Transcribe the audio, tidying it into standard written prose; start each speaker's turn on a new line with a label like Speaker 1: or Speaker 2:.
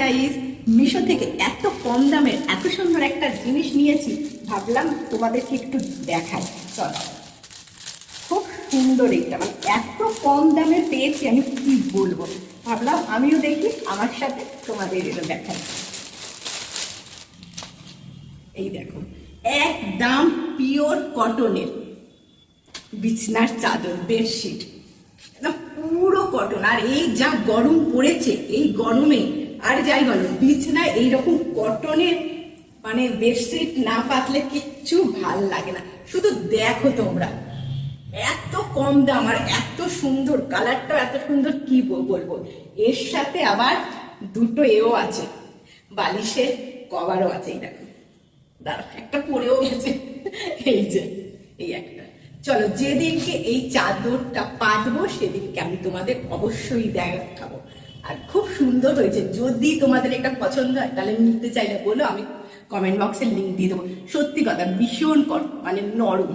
Speaker 1: Guys, Meesho থেকে এত কম দামের এত সুন্দর একটা জিনিস নিয়েছি, ভাবলাম তোমাদেরকে একটু দেখাই। চলো, খুব সুন্দর এটা, মানে এত কম দামে পেয়েছি আমি কি বলবো। ভাবলাম আমিও দেখি, আমার সাথে তোমাদের এটা দেখাই। এই দেখো, একদম পিওর কটনের বিছনার চাদর, বেডশিট, একদম পুরো কটন। আর এই যা গরম পড়েছে, এই গরমে আর যাই বলো, বিছনায় এইরকম কটনের মানে বেডশিট না পাতলে কিচ্ছু ভাল লাগে না। শুধু দেখো তোমরা, এত কম দাম আর এত সুন্দর, কালারটাও এত সুন্দর, কি বলবো। এর সাথে আবার দুটো এও আছে, বালিশের কভারও আছে। এই দেখো, দাঁড়া, একটা পরেও গেছে, এই যে এই একটা। চলো, যেদিনকে এই চাদরটা পাতবো সেদিনকে আমি তোমাদের অবশ্যই দেখাবো। আর খুব সুন্দর হয়েছে, যদি তোমাদের এটা পছন্দ হয় তাহলে নিতে চাইলে বলো, আমি কমেন্ট বক্সে লিঙ্ক দিয়ে দেবো। সত্যি কথা, ভীষণ মানে নরম।